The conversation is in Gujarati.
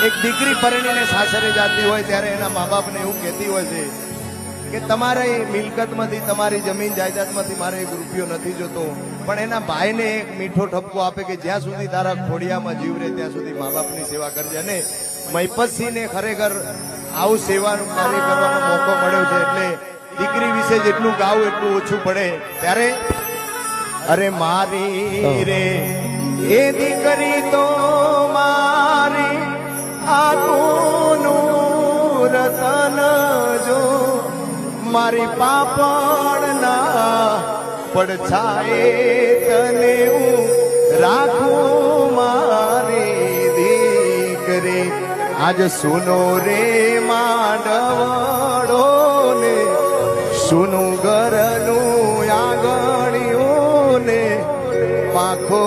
એક દીકરી પરણીને સાસરે જાતી હોય ત્યારે એના મા બાપને એવું કહેતી હોય છે કે તમારે મિલકતમાંથી તમારી જમીન જાયદાદમાંથી મારે એક રૂપિયો નથી જોતો, પણ એના ભાઈને એક મીઠો ઠપકો આપે કે જ્યાં સુધી તારા ખોડિયામાં જીવ રહે ત્યાં સુધી મા બાપની સેવા કરજે. અને મહિપતસિંહને ખરેખર આવું સેવાનું કાર્ય કરવાનો મોકો મળ્યો છે એટલે દીકરી વિશે જેટલું ગાવું એટલું ઓછું પડે. ત્યારે અરે મારી રે એ દીકરી તો મારી આખુનું રતન જો, મારી પાપણના પડછાએ તને હું રાખું મારી દીકરી. આજ સુનો રે માંડવડો ને સુનું ઘરનું આંગણિયું ને પાખો